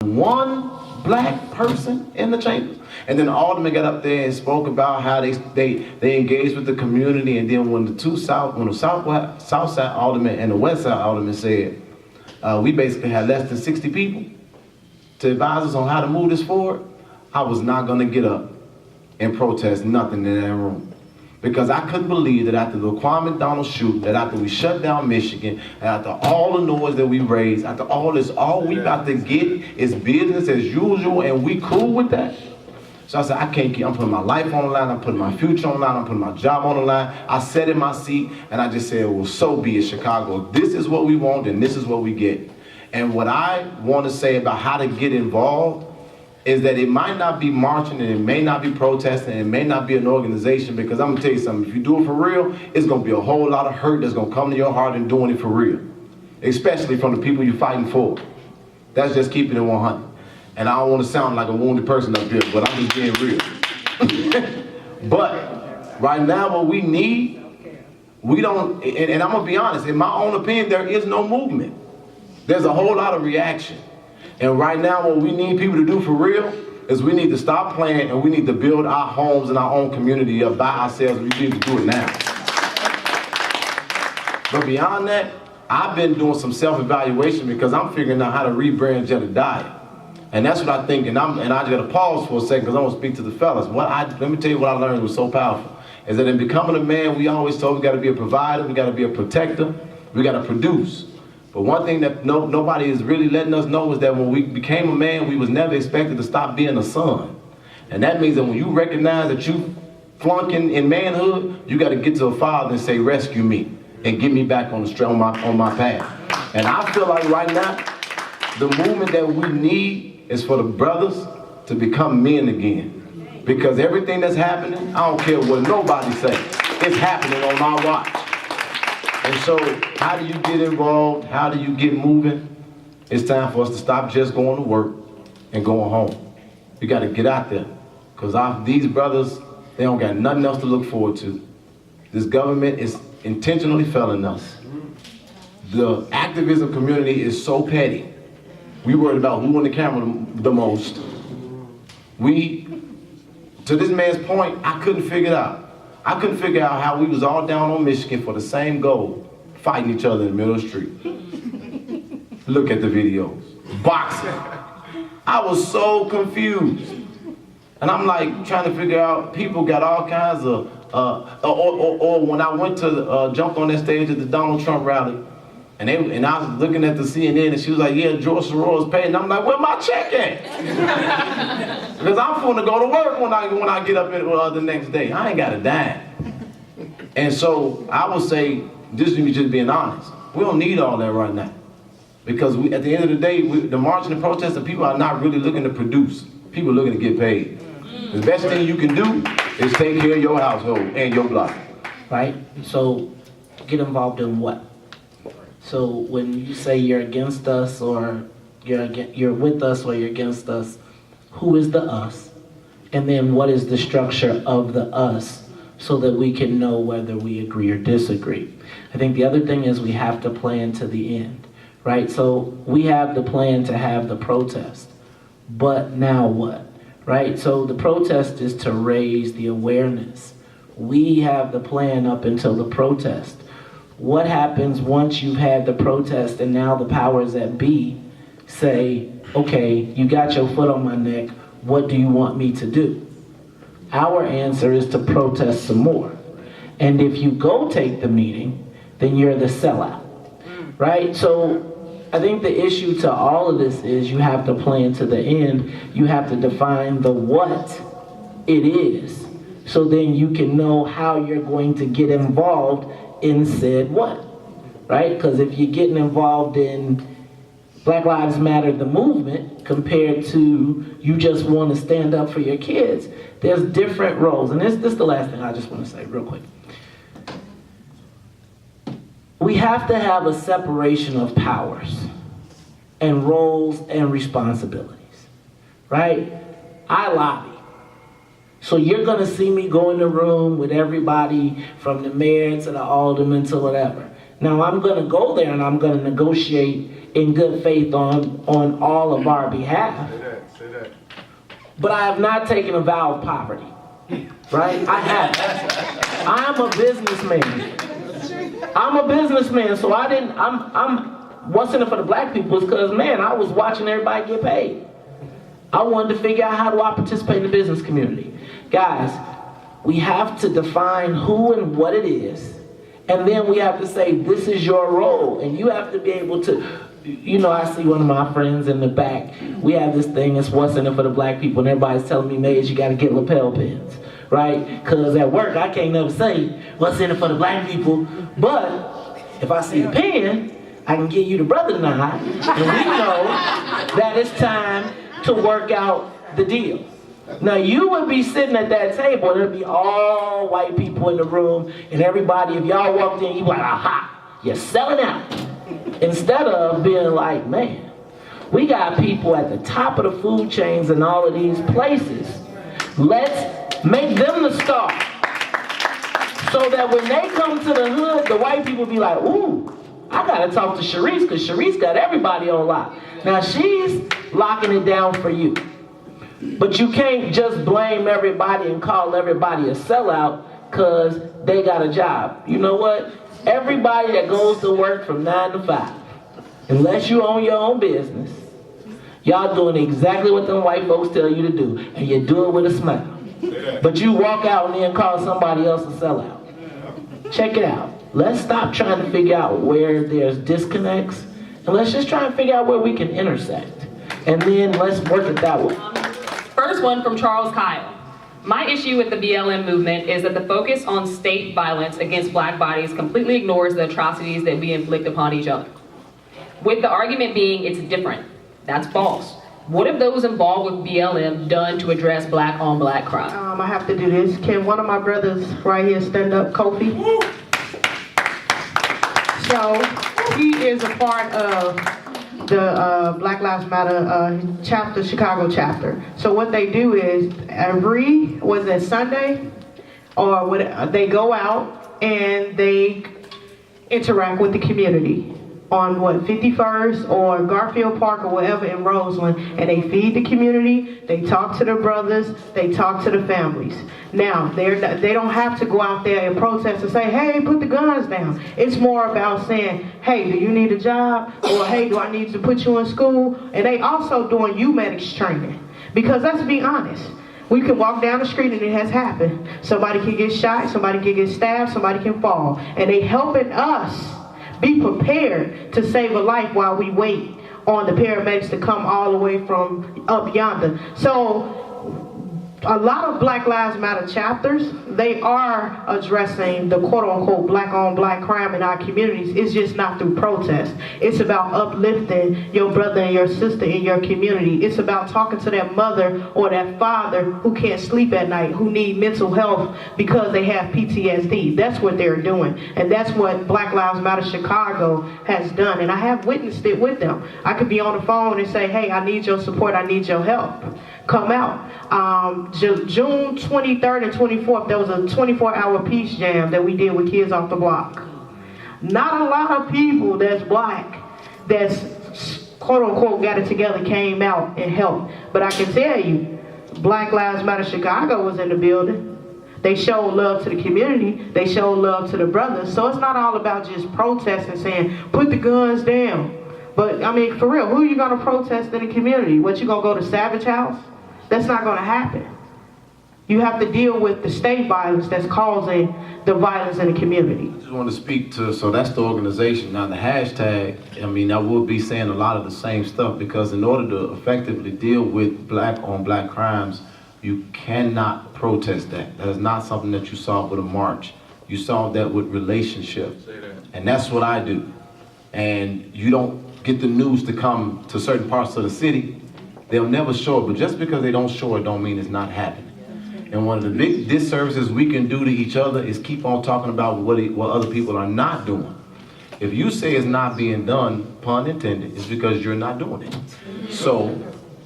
one black person in the chambers. And then the alderman got up there and spoke about how they engaged with the community. And then when the south side alderman and the west side alderman said, we basically had less than 60 people to advise us on how to move this forward, I was not gonna get up and protest nothing in that room. Because I couldn't believe that after the Kwame McDonald shoot, that after we shut down Michigan, and after all the noise that we raised, after all this, all we about to get is business as usual, and we cool with that? So I said, I can't keep, I'm putting my life on the line, I'm putting my future on the line, I'm putting my job on the line. I sat in my seat, and I just said, well, so be it, Chicago. This is what we want, and this is what we get. And what I want to say about how to get involved is that it might not be marching, and it may not be protesting, and it may not be an organization, because I'm gonna tell you something, if you do it for real, it's gonna be a whole lot of hurt that's gonna come to your heart in doing it for real, especially from the people you're fighting for. That's just keeping it 100. And I don't wanna sound like a wounded person up here, but I'm just being real. But right now what we need, we don't, and I'm gonna be honest, in my own opinion, there is no movement. There's a whole lot of reaction. And right now what we need people to do for real is we need to stop playing, and we need to build our homes and our own community up by ourselves. We need to do it now. But beyond that, I've been doing some self-evaluation because I'm figuring out how to rebrand Jedidiah. And that's what I think, and I gotta pause for a second because I want to speak to the fellas. Let me tell you what I learned was so powerful, is that in becoming a man, we always told we gotta be a provider, we gotta be a protector, we gotta produce. But one thing that nobody is really letting us know is that when we became a man, we was never expected to stop being a son. And that means that when you recognize that you flunking in manhood, you got to get to a father and say, rescue me and get me back on my path. And I feel like right now, the movement that we need is for the brothers to become men again. Because everything that's happening, I don't care what nobody say, it's happening on my watch. And so, how do you get involved? How do you get moving? It's time for us to stop just going to work and going home. We got to get out there. Because these brothers, they don't got nothing else to look forward to. This government is intentionally failing us. The activism community is so petty. We worried about who on the camera the most. To this man's point, I couldn't figure it out. I couldn't figure out how we was all down on Michigan for the same goal, fighting each other in the middle of the street. Look at the videos. Boxing. I was so confused. And I'm like trying to figure out, people got all kinds of, or when I went to jump on that stage at the Donald Trump rally, and I was looking at the CNN, and she was like, yeah, George Soror's paid. And I'm like, where my check at? Because I'm going to go to work when I get up the next day. I ain't got a dime. And so I would say, this is me just being honest, we don't need all that right now. Because at the end of the day, the marching and protesting, people are not really looking to produce. People are looking to get paid. The best thing you can do is take care of your household and your block. Right? So get involved in what? So when you say you're against us, or you're with us, or you're against us, who is the us? And then what is the structure of the us, so that we can know whether we agree or disagree? I think the other thing is we have to plan to the end, right? So we have the plan to have the protest, but now what, right? So the protest is to raise the awareness. We have the plan up until the protest. What happens once you've had the protest and now the powers that be say, okay, you got your foot on my neck, what do you want me to do? Our answer is to protest some more. And if you go take the meeting, then you're the sellout, right? So I think the issue to all of this is you have to plan to the end. You have to define the what it is, so then you can know how you're going to get involved in said what, right? Because if you're getting involved in Black Lives Matter, the movement, compared to you just want to stand up for your kids, there's different roles. And this is the last thing I just want to say real quick. We have to have a separation of powers and roles and responsibilities, right? I lobby. So you're going to see me go in the room with everybody from the mayor to the alderman to whatever. Now I'm going to go there and I'm going to negotiate in good faith on all of our behalf. Say that. But I have not taken a vow of poverty, right? I haven't. I'm a businessman. So what's in it for the black people is because, man, I was watching everybody get paid. I wanted to figure out how do I participate in the business community. Guys, we have to define who and what it is, and then we have to say, this is your role, and you have to be able to, I see one of my friends in the back. We have this thing, it's what's in it for the black people, and everybody's telling me, Maze, you gotta get lapel pins, right? Because at work, I can't never say, what's in it for the black people, but if I see a pin, I can give you the brother nod, and we know that it's time to work out the deal. Now you would be sitting at that table and there'd be all white people in the room and everybody, if y'all walked in, you'd be like, aha, you're selling out. Instead of being like, man, we got people at the top of the food chains in all of these places. Let's make them the star. So that when they come to the hood, the white people be like, ooh, I gotta talk to Sharice because Sharice got everybody on lock. Now she's locking it down for you. But you can't just blame everybody and call everybody a sellout because they got a job. You know what? Everybody that goes to work from 9 to 5, unless you own your own business, y'all doing exactly what them white folks tell you to do, and you do it with a smile. But you walk out and then call somebody else a sellout. Check it out. Let's stop trying to figure out where there's disconnects, and let's just try and figure out where we can intersect. And then let's work it that way. First one from Charles Kyle. My issue with the BLM movement is that the focus on state violence against black bodies completely ignores the atrocities that we inflict upon each other. With the argument being it's different. That's false. What have those involved with BLM done to address black on black crime? I have to do this. Can one of my brothers right here stand up, Kofi? So he is a part of the Black Lives Matter chapter, Chicago chapter. So what they do is Sunday, or what, they go out and they interact with the community on 51st or Garfield Park or whatever in Roseland, and they feed the community, they talk to the brothers, they talk to the families. Now, they don't have to go out there and protest and say, hey, put the guns down. It's more about saying, hey, do you need a job? Or hey, do I need to put you in school? And they also doing UMedics training. Because let's be honest, we can walk down the street and it has happened. Somebody can get shot, somebody can get stabbed, somebody can fall. And they helping us be prepared to save a life while we wait on the paramedics to come all the way from up yonder. So a lot of Black Lives Matter chapters, they are addressing the quote-unquote black-on-black crime in our communities. It's just not through protest. It's about uplifting your brother and your sister in your community. It's about talking to that mother or that father who can't sleep at night, who need mental health because they have PTSD. That's what they're doing. And that's what Black Lives Matter Chicago has done. And I have witnessed it with them. I could be on the phone and say, hey, I need your support, I need your help. Come out. June 23rd and 24th, there was a 24-hour peace jam that we did with Kids Off the Block. Not a lot of people that's black, that's quote-unquote got it together, came out and helped. But I can tell you, Black Lives Matter Chicago was in the building. They showed love to the community. They showed love to the brothers. So it's not all about just protesting, saying, put the guns down. But, I mean, for real, who are you going to protest in the community? What, you going to go to Savage House? That's not going to happen. You have to deal with the state violence that's causing the violence in the community. I just want to speak to, so that's the organization. Now the hashtag, I mean, I will be saying a lot of the same stuff because in order to effectively deal with black on black crimes, you cannot protest that. That is not something that you solve with a march. You solve that with relationships. And that's what I do. And you don't get the news to come to certain parts of the city. They'll never show it, but just because they don't show it don't mean it's not happening. And one of the big disservices we can do to each other is keep on talking about what other people are not doing. If you say it's not being done, pun intended, it's because you're not doing it. So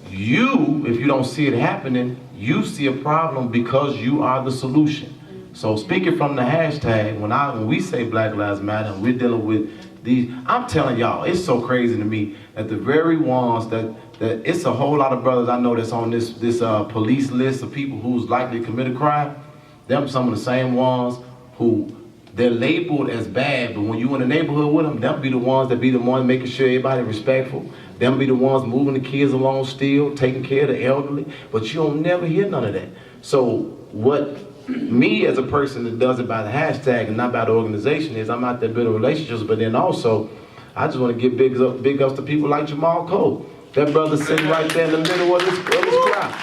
you, if you don't see it happening, you see a problem because you are the solution. So speaking from the hashtag, when we say Black Lives Matter and we're dealing with I'm telling y'all, it's so crazy to me that the very ones that it's a whole lot of brothers I know that's on this police list of people who's likely to commit a crime. Them some of the same ones who they're labeled as bad, but when you in the neighborhood with them be the ones making sure everybody respectful. Them be the ones moving the kids along still, taking care of the elderly, but you don't never hear none of that. So what me as a person that does it by the hashtag and not by the organization is I'm out there building relationships, but then also I just want to give big ups to people like Jamal Cole. That brother sitting right there in the middle of this crowd.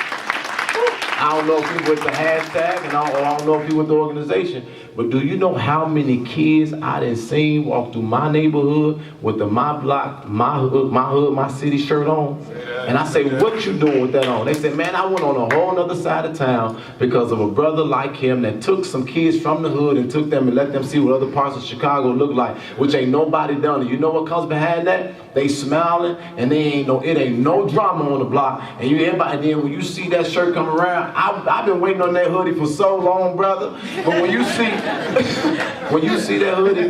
I don't know if he with the hashtag and I don't know if he with the organization, but do you know how many kids I done seen walk through my neighborhood with the My Block, My Hood, My City shirt on? And I say, what you doing with that on? They say, man, I went on a whole other side of town because of a brother like him that took some kids from the hood and took them and let them see what other parts of Chicago look like, which ain't nobody done it. You know what comes behind that? They smiling and it ain't no drama on the block. And everybody then when you see that shirt come around, I've been waiting on that hoodie for so long, brother. But when you see that hoodie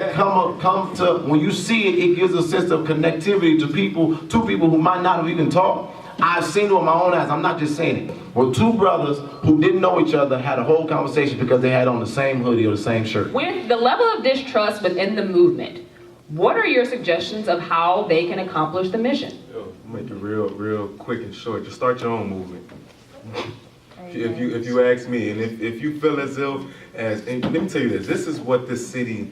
when you see it, it gives a sense of connectivity to people who might not have even talked. I've seen it with my own eyes. I'm not just saying it. Well, two brothers who didn't know each other had a whole conversation because they had on the same hoodie or the same shirt. With the level of distrust within the movement, what are your suggestions of how they can accomplish the mission? Make it real quick and short. Just start your own movement. If you ask me, and if you feel as and let me tell you this is what this city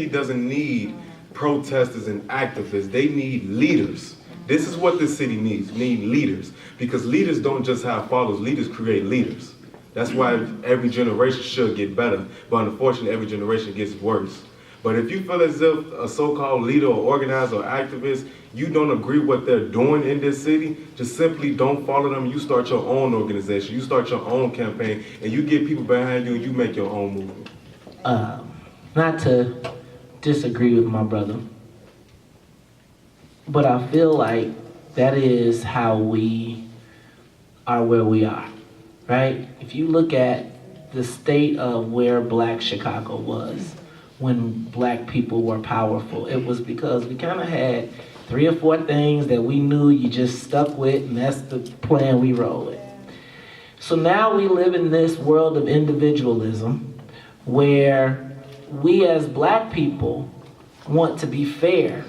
doesn't need protesters and activists. They need leaders. This is what this city needs. We need leaders. Because leaders don't just have followers, leaders create leaders. That's why every generation should get better, but unfortunately every generation gets worse. But if you feel as if a so-called leader or organizer or activist, you don't agree with what they're doing in this city, just simply don't follow them. You start your own organization, you start your own campaign, and you get people behind you and you make your own movement. Not to disagree with my brother, but I feel like that is how we are where we are, right? If you look at the state of where Black Chicago was when Black people were powerful, it was because we kind of had 3 or 4 things that we knew you just stuck with, and that's the plan we roll with. So now we live in this world of individualism where we as Black people want to be fair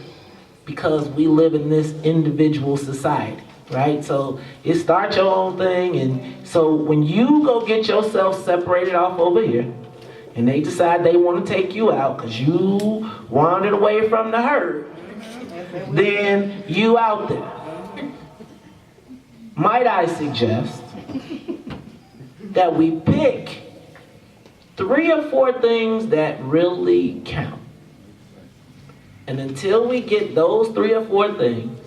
because we live in this individual society, right? So you start your own thing, and so when you go get yourself separated off over here, and they decide they want to take you out because you wandered away from the herd, then you out there. Might I suggest that we pick 3 or 4 things that really count. And until we get those 3 or 4 things,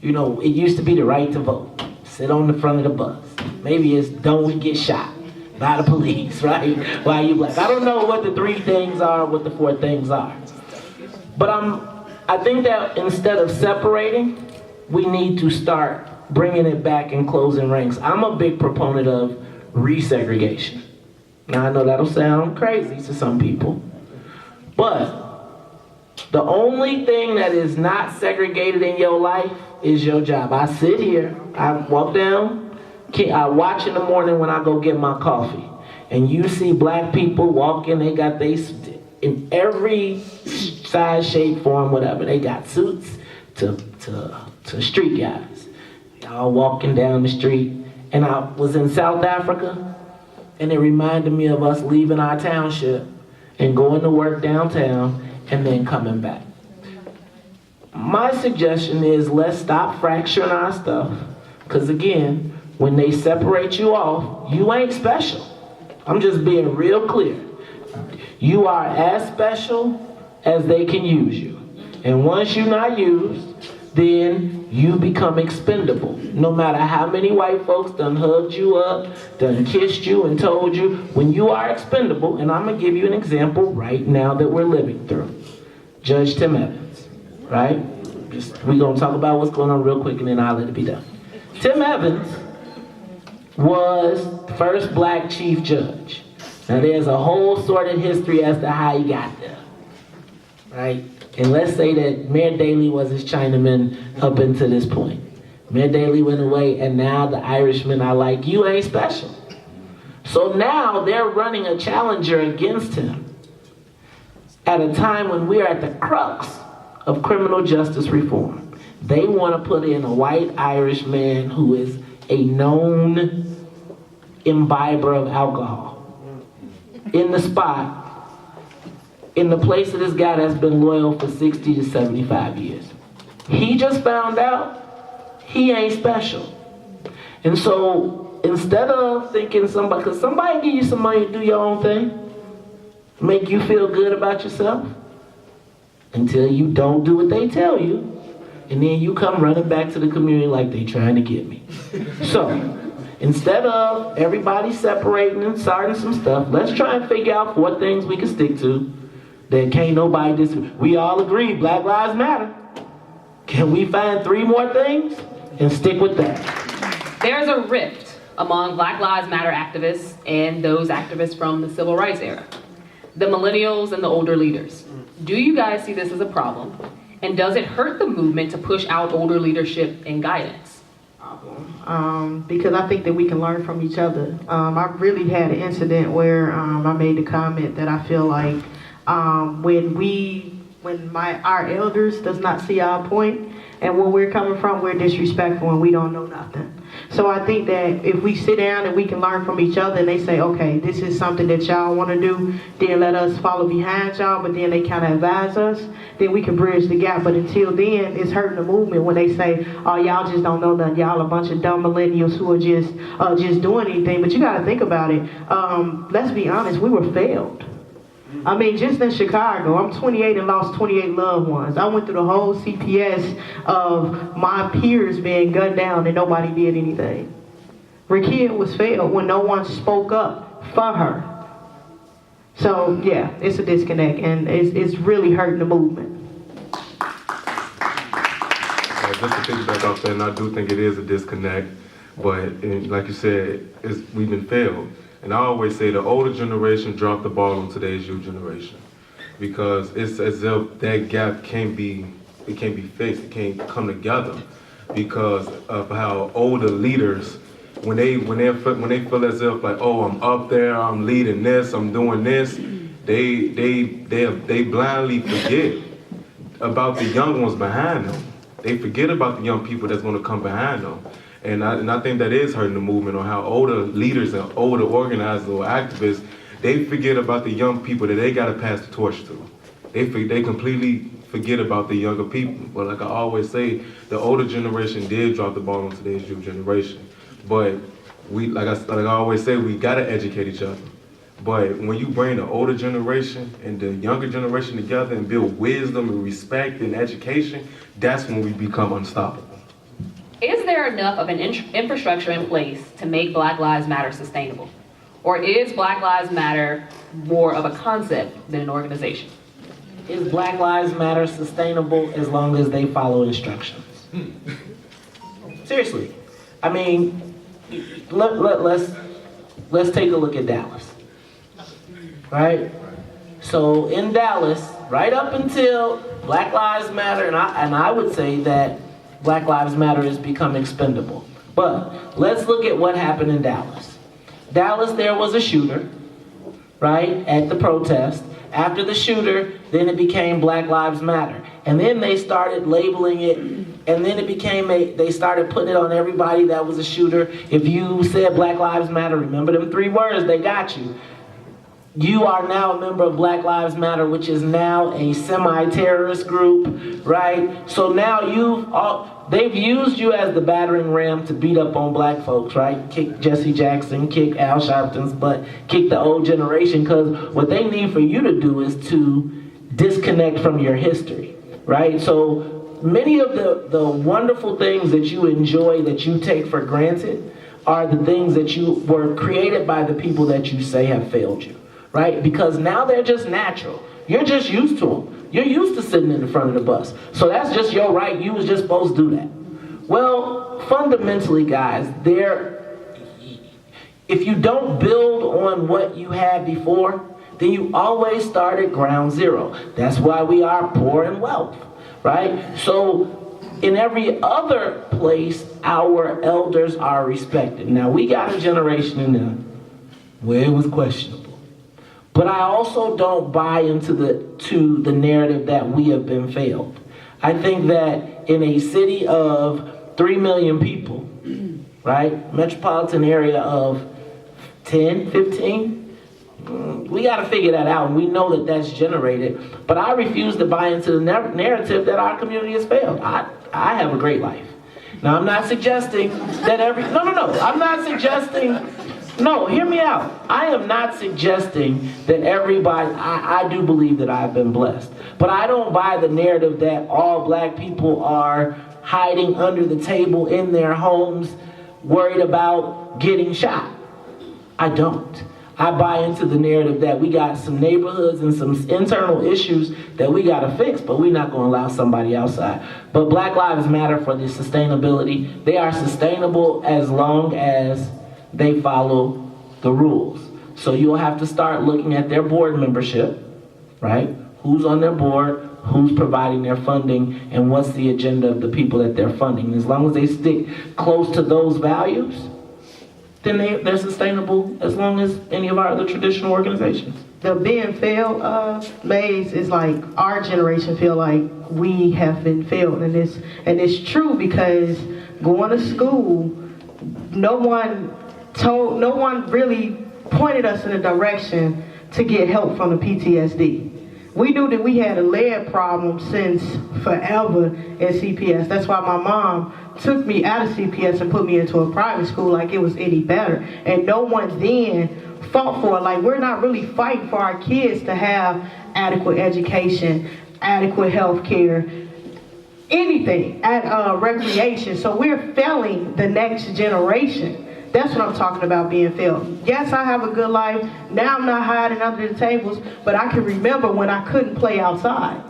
it used to be the right to vote. Sit on the front of the bus. Maybe it's don't get shot by the police, right? Why you Black? I don't know what the 3 things are, what the 4 things are. But I think that instead of separating, we need to start bringing it back and closing ranks. I'm a big proponent of resegregation. Now I know that'll sound crazy to some people, but the only thing that is not segregated in your life is your job. I sit here, I walk down, I watch in the morning when I go get my coffee, and you see Black people walking, they got in every size, shape, form, whatever. They got suits to street guys. Y'all walking down the street. And I was in South Africa, and it reminded me of us leaving our township and going to work downtown and then coming back. My suggestion is let's stop fracturing our stuff, because again, when they separate you off, you ain't special. I'm just being real clear. You are as special as they can use you. And once you're not used, then you become expendable. No matter how many white folks done hugged you up, done kissed you and told you, when you are expendable, and I'm gonna give you an example right now that we're living through. Judge Tim Evans, right? We're gonna talk about what's going on real quick and then I'll let it be done. Tim Evans was the first Black chief judge. Now there's a whole sordid history as to how he got there, right? And let's say that Mayor Daley was his Chinaman up until this point. Mayor Daley went away, and now the Irishmen are like, you ain't special. So now they're running a challenger against him at a time when we're at the crux of criminal justice reform. They want to put in a white Irish man who is a known imbiber of alcohol in the spot, in the place of this guy that's been loyal for 60 to 75 years. He just found out he ain't special. And so instead of thinking somebody, because somebody give you some money to do your own thing, make you feel good about yourself, until you don't do what they tell you, and then you come running back to the community like they trying to get me. So, instead of everybody separating and starting some stuff, let's try and figure out 4 things we can stick to that can't nobody disagree. We all agree Black Lives Matter. Can we find 3 more things and stick with that? There's a rift among Black Lives Matter activists and those activists from the civil rights era, the millennials and the older leaders. Do you guys see this as a problem? And does it hurt the movement to push out older leadership and guidance? Because I think that we can learn from each other. I really had an incident where I made the comment that I feel like when our elders does not see our point, and where we're coming from, we're disrespectful and we don't know nothing. So I think that if we sit down and we can learn from each other, and they say, okay, this is something that y'all want to do, then let us follow behind y'all, but then they kind of advise us, then we can bridge the gap. But until then, it's hurting the movement when they say, oh, y'all just don't know nothing. Y'all a bunch of dumb millennials who are just doing anything. But you got to think about it. Let's be honest, we were failed. I mean, just in Chicago, I'm 28 and lost 28 loved ones. I went through the whole CPS of my peers being gunned down and nobody did anything. Reccord was failed when no one spoke up for her. So, yeah, it's a disconnect, and it's really hurting the movement. Just to piggyback off that, and I do think it is a disconnect, but like you said, we've been failed. And I always say the older generation dropped the ball on today's youth generation, because it's as if that gap can't be fixed, it can't come together, because of how older leaders, when they feel as if like, oh, I'm up there, I'm leading this, I'm doing this, they blindly forget about the young ones behind them. They forget about the young people that's going to come behind them. And I think that is hurting the movement, on how older leaders and older organizers or activists, they forget about the young people that they got to pass the torch to. They completely forget about the younger people. But like I always say, the older generation did drop the ball on today's youth generation. But like I always say, we got to educate each other. But when you bring the older generation and the younger generation together and build wisdom and respect and education, that's when we become unstoppable. Is there enough of an infrastructure in place to make Black Lives Matter sustainable? Or is Black Lives Matter more of a concept than an organization? Is Black Lives Matter sustainable as long as they follow instructions? Seriously. I mean, let's take a look at Dallas. Right? So in Dallas, right up until Black Lives Matter, and I would say that Black Lives Matter has become expendable. But let's look at what happened in Dallas. Dallas, there was a shooter, right, at the protest. After the shooter, then it became Black Lives Matter. And then they started labeling it, and then it became they started putting it on everybody that was a shooter. If you said Black Lives Matter, remember them 3 words, they got you. You are now a member of Black Lives Matter, which is now a semi-terrorist group, right? So now they've used you as the battering ram to beat up on black folks, right? Kick Jesse Jackson, kick Al Sharpton's butt, kick the old generation, because what they need for you to do is to disconnect from your history, right? So many of the wonderful things that you enjoy, that you take for granted, are the things that you were created by the people that you say have failed you. Right? Because now they're just natural. You're just used to them. You're used to sitting in the front of the bus. So that's just your right. You was just supposed to do that. Well, fundamentally, guys, if you don't build on what you had before, then you always start at ground zero. That's why we are poor in wealth, right? So in every other place, our elders are respected. Now, we got a generation in there where it was questionable. But I also don't buy into the narrative that we have been failed. I think that in a city of 3 million people, right, metropolitan area of 10, 15, we got to figure that out, and we know that that's generated. But I refuse to buy into the narrative that our community has failed. I have a great life. Now, I'm not suggesting that I'm not suggesting, no, hear me out. I am not suggesting that everybody, I do believe that I've been blessed. But I don't buy the narrative that all black people are hiding under the table in their homes, worried about getting shot. I don't. I buy into the narrative that we got some neighborhoods and some internal issues that we got to fix, but we're not going to allow somebody outside. But Black Lives Matter for the sustainability. They are sustainable as long as they follow the rules. So you'll have to start looking at their board membership, right? Who's on their board, who's providing their funding, and what's the agenda of the people that they're funding. And as long as they stick close to those values, then they're sustainable as long as any of our other traditional organizations. The being failed, Maze, is like our generation feel like we have been failed, and it's true because going to school, no one really pointed us in a direction to get help from the PTSD. We knew that we had a lead problem since forever in CPS. That's why my mom took me out of CPS and put me into a private school like it was any better. And no one then fought for it. Like, we're not really fighting for our kids to have adequate education, adequate health care, anything, recreation. So we're failing the next generation. That's what I'm talking about, being failed. Yes, I have a good life. Now I'm not hiding under the tables, but I can remember when I couldn't play outside.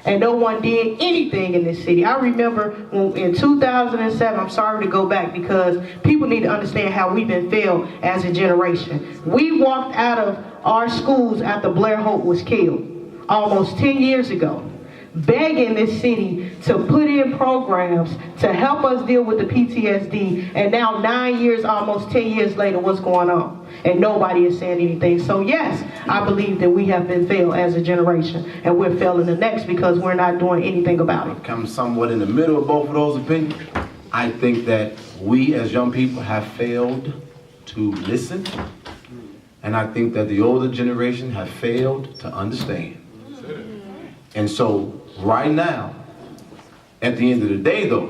And no one did anything in this city. I remember when in 2007, I'm sorry to go back because people need to understand how we've been failed as a generation. We walked out of our schools after Blair Hope was killed almost 10 years ago, begging this city to put in programs to help us deal with the PTSD. And now 9 years, almost 10 years later, what's going on? And nobody is saying anything. So yes, I believe that we have been failed as a generation, and we're failing the next because we're not doing anything about it. Come somewhat in the middle of both of those opinions. I think that we as young people have failed to listen, and I think that the older generation have failed to understand. And so right now, at the end of the day though,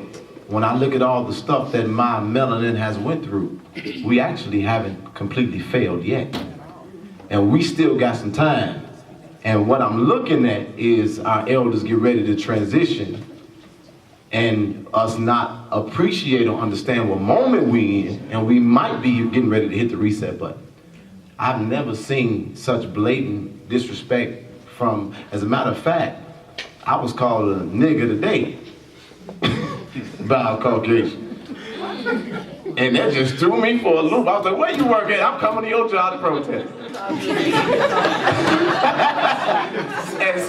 when I look at all the stuff that my melanin has went through, we actually haven't completely failed yet. And we still got some time. And what I'm looking at is our elders get ready to transition and us not appreciate or understand what moment we in, and we might be getting ready to hit the reset button. I've never seen such blatant disrespect from, as a matter of fact, I was called a nigger today by a Caucasian. And that just threw me for a loop. I was like, where you work at? I'm coming to your job to protest. And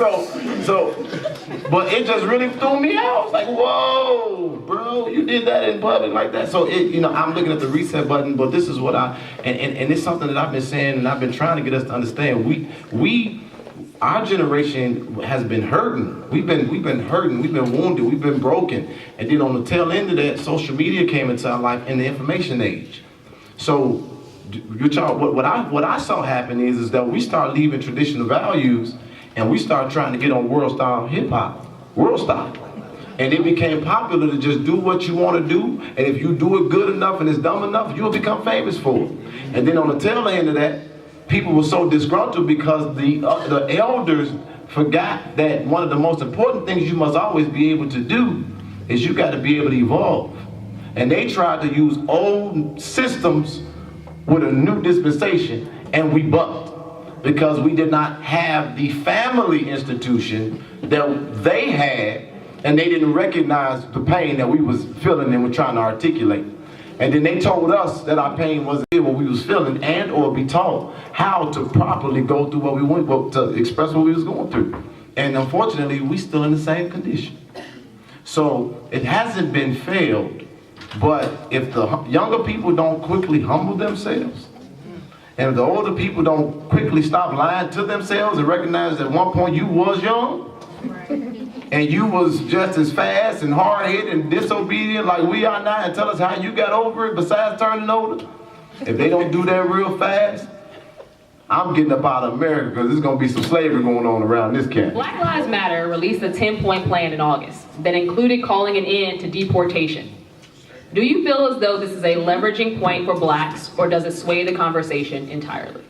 but it just really threw me out. I was like, whoa, bro, you did that in public like that. So, I'm looking at the reset button, but this is what and it's something that I've been saying and I've been trying to get us to understand. Our generation has been hurting. We've been hurting. We've been wounded. We've been broken. And then on the tail end of that, social media came into our life in the information age. So, what I saw happen is that we start leaving traditional values and we start trying to get on world style hip hop, world style. And it became popular to just do what you want to do. And if you do it good enough and it's dumb enough, you'll become famous for it. And then on the tail end of that, people were so disgruntled because the elders forgot that one of the most important things you must always be able to do is you got to be able to evolve. And they tried to use old systems with a new dispensation, and we bucked because we did not have the family institution that they had, and they didn't recognize the pain that we was feeling and were trying to articulate. And then they told us that our pain wasn't what we was feeling, and or be taught how to properly go through what we went, to express what we was going through. And unfortunately, we still in the same condition. So it hasn't been failed, but if the younger people don't quickly humble themselves, and if the older people don't quickly stop lying to themselves and recognize that at one point you was young, and you was just as fast and hard-headed and disobedient like we are now, and tell us how you got over it besides turning older. If they don't do that real fast, I'm getting up out of America, because there's going to be some slavery going on around this camp. Black Lives Matter released a 10-point plan in August that included calling an end to deportation. Do you feel as though this is a leveraging point for blacks, or does it sway the conversation entirely?